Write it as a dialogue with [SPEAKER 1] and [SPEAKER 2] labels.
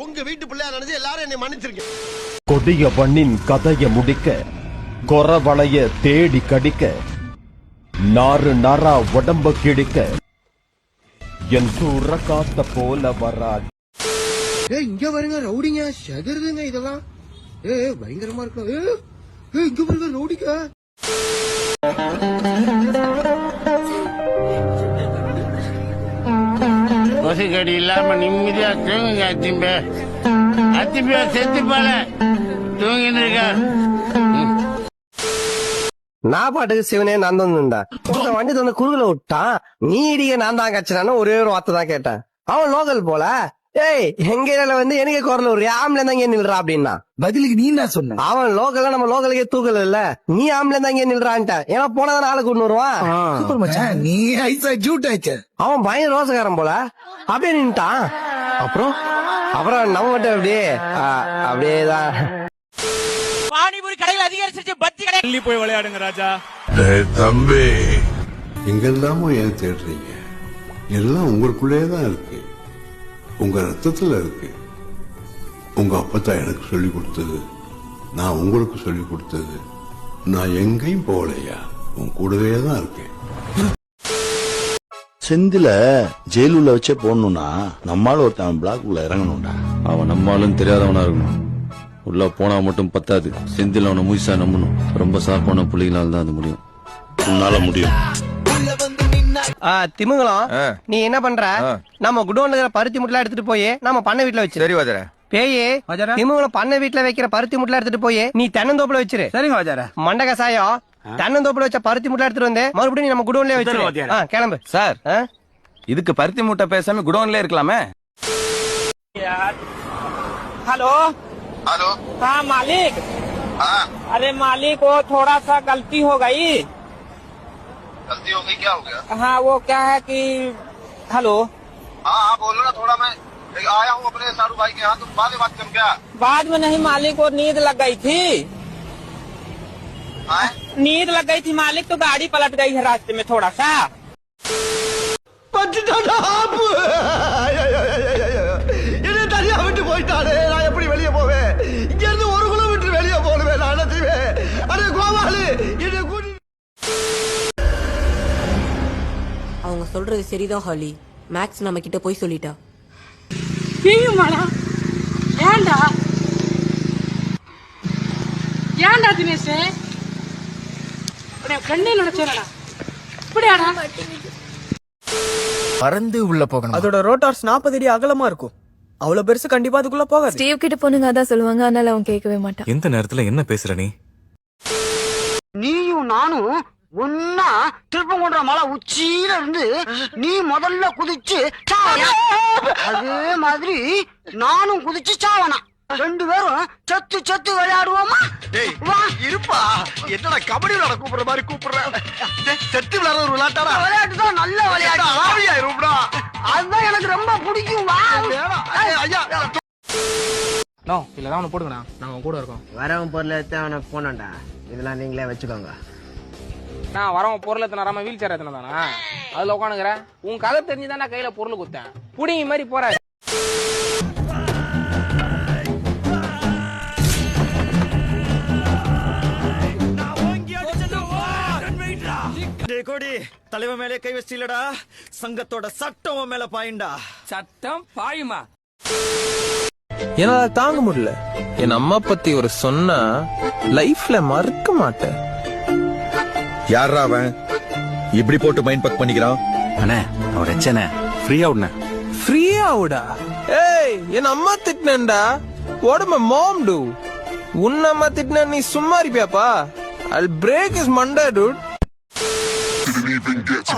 [SPEAKER 1] உங்க வீட்டு பிள்ளையா நினைச்சு எல்லாரும் என்னை மன்னிச்சிருக்கேன்.
[SPEAKER 2] கொடிய பண்ணின் கதைய முடிக்க கொரவளைய தேடி கடிக்க நாறு நாரா உடம்ப கிடிக்க என் சூற காத்த போல வரா.
[SPEAKER 1] இங்க வருங்க ரவுடிங்க செதறுதுங்க இதெல்லாம். பயங்கரமா இருக்கு. இங்க வருங்க ரவுடிங்க.
[SPEAKER 3] கொசுக்கடி இல்லாம நிம்மதியா தூங்குங்க. அத்திம்பே செத்து போல தூங்கிட்டு இருக்கா.
[SPEAKER 4] நான் பாட்டுக்கு சிவனே நான் தந்துண்டா வண்டி தந்து குறுகல விட்டான். நீ இடிக்க நான் தான் கச்சினான்னு ஒரே ஒரு வார்த்தை தான் கேட்டேன். அவன் லோக்கல் போல. ஏய் எங்க ஏரியால வந்து எனக்கு குரல் ஒரு ஆம்பளை தான் இங்க நில்றா அப்படின்னா
[SPEAKER 5] பதிலுக்கு நீ என்ன சொன்ன?
[SPEAKER 4] அவன் லோக்கல்ல நம்ம லோக்கலுக்கே தூக்கல இல்ல, நீ ஆம்பளை தான் இங்க நில்றான்ட்ட. ஏன்னா போனதான் ஆளு கொண்டு வருவான்.
[SPEAKER 5] சூப்பர் மச்சான், நீ ஐசா ஜூட் ஆயிடுச்சு.
[SPEAKER 4] அவன் பயங்கர ரோசக்காரன் போல அப்படியே நின்ட்டான். அப்புறம் நம்ம மட்டும் அப்படியேதான்
[SPEAKER 6] பானிபூரி கடையில் அதிகரிச்சிருச்சு. பத்தி கடை போய் விளையாடுங்க ராஜா.
[SPEAKER 7] தம்பி எங்கெல்லாமோ ஏன் தேடுறீங்க? எல்லாம் உங்களுக்குள்ளேதான் இருக்கு, உங்க ரத்தத்துல இருக்கு. உங்க அப்பத்தான் எனக்கு சொல்லி கொடுத்தது, நான் உங்களுக்கு சொல்லி கொடுத்தது. நான் எங்கேயும் போகலையா, உன் கூடவே தான் இருக்கேன்.
[SPEAKER 8] செந்தில ஜெயிலுள்ள வச்சே போடணும்னா நம்மால ஒருத்தன் பிளாக் உள்ள இறங்கணும்டா.
[SPEAKER 9] அவன் நம்மாலும் தெரியாதவனா இருக்கணும். உள்ள போனா மட்டும் பத்தாது, செந்தில் அவனை முயசா நம்பணும். ரொம்ப சாப்பான புள்ளிகளால் தான் அது முடியும்.
[SPEAKER 8] உன்னால முடியும்.
[SPEAKER 4] திமுகலாம் நீ என்ன பண்ற? நம்ம குடோன்ல இருக்கிற பருத்தி முட்டை எடுத்துட்டு போய் நம்ம பண்ண வீட்டுல வச்சு.
[SPEAKER 5] சரி வாஜர.
[SPEAKER 4] பேயே திமுகலாம் பண்ண வீட்டுல வைக்கிற பருத்தி முட்டை எடுத்துட்டு போய் நீ தென்னந்தோப்புல வச்சிரு.
[SPEAKER 5] சரிங்க வாஜர.
[SPEAKER 4] மண்ட கசாயம் தென்னந்தோப்புல வச்ச பருத்தி முட்டை எடுத்துட்டு வந்து மறுபடியும் நம்ம குடோன்லயே வச்சிரு. கிளம்பு
[SPEAKER 5] சார். இதுக்கு பருத்தி மூட்டை பேசாம குடோன்ல இருக்கலாமே.
[SPEAKER 6] Hello
[SPEAKER 7] hello.
[SPEAKER 6] हाँ मालिक।
[SPEAKER 7] हाँ
[SPEAKER 6] अरे मालिक वो थोड़ा सा गलती हो गई।
[SPEAKER 7] गलती हो गई? क्या हो गया?
[SPEAKER 6] हाँ वो क्या है कि हेलो।
[SPEAKER 7] हाँ हाँ बोलो ना, थोड़ा मैं आया हूँ अपने सारू भाई के यहाँ, तो बाद में बात करूँ क्या?
[SPEAKER 6] बाद में नहीं मालिक, वो नींद लग गई थी।
[SPEAKER 7] हाँ?
[SPEAKER 6] नींद लग गई थी मालिक, तो गाड़ी पलट गई है रास्ते में थोड़ा सा।
[SPEAKER 1] என்ன தனியா விட்டு போயிட்டாரு, நான் எப்படி வெளியே போவேன்? இங்க இருந்து 1 கிலோமீட்டர் வெளியே போடுவேன். நான் என்ன செய்வேன்? அடே கோபாலு என்ன கூட்டி.
[SPEAKER 10] அவங்க சொல்றது சரிதான் ஹாலி. மேக்ஸ் நம்ம கிட்ட போய் சொல்லிட்டா.
[SPEAKER 11] ஏன்டா தினேஷ் கண்ணில் நினைச்சா இப்படியாடா
[SPEAKER 5] பறந்து உள்ள போகணும்.
[SPEAKER 4] அதோட ரோட்டார்ஸ் 40 அடி அகலமா இருக்கும். அவ்வளவு பெருசு கண்டிப்பா அதுக்குள்ள போகாது.
[SPEAKER 11] ஸ்டீவ் கிட்ட பொண்ணுங்க அதான் சொல்லுவாங்க, அதனால அவன் கேட்கவே மாட்டான்.
[SPEAKER 9] எந்த நேரத்துல என்ன பேசுற நீ?
[SPEAKER 6] நீயும் நானும் ஒன்னா திருப்பங்குன்ற மலை உச்சியில இருந்து நீ முதல்ல குதிச்சு அதே மாதிரி நானும் குதிச்சு சாவனா. 2 பேரும் சத்து சத்து விளையாடுவோமா?
[SPEAKER 1] இருப்பா, என்னடா கபடி விளையாட கூப்பிடுற மாதிரி கூப்பிடுற? செத்து விளையாடுற ஒரு விளையாட்டாடா?
[SPEAKER 6] விளையாட்டு தான், நல்ல விளையாட்டு.
[SPEAKER 1] ஆவியாயிரும்டா.
[SPEAKER 6] அதுதான் எனக்கு ரொம்ப பிடிக்கும்.
[SPEAKER 1] ஐயா
[SPEAKER 5] இல்லதான் அவனை போடுங்கண்ணா, நாங்க கூட இருக்கோம்.
[SPEAKER 4] வரவன் பொருள் எடுத்து அவனை போனோம்டா. இதெல்லாம் நீங்களே வச்சுக்கோங்க.
[SPEAKER 6] நான் வரவன் பொருள் எத்தனை ராம வீல் சேர் எத்தனை தானா அதுல உட்காந்துக்கிறேன். உன் கதை தெரிஞ்சுதான் கையில பொருள் குத்தேன். புடிங்க மாதிரி போற.
[SPEAKER 5] கோடி தலைவன் மேலே கை வச்சிலடா, சங்கத்தோட சட்டம் மேல பாயுண்டா.
[SPEAKER 6] சட்டம் பாயுமா?
[SPEAKER 5] என்னால தாங்க முடியல. என் அம்மா பத்தி ஒரு சொன்னா லைஃப்ல மறக்க மாட்டேன்.
[SPEAKER 8] யாரா அவன் இப்படி போட்டு மைண்ட் பக் பண்ணிக்கிறான்?
[SPEAKER 9] அண்ணே அவர் எச்சனே ஃப்ரீயா விடுனே.
[SPEAKER 5] ஃப்ரீயா விடா? ஏய் என் அம்மா திட்டினேன்டா. What my mom do? உன்ன அம்மா திட்டினா நீ சும்மா இருப்பியாப்பா? I'll break his Monday, dude.
[SPEAKER 7] Didn't even get to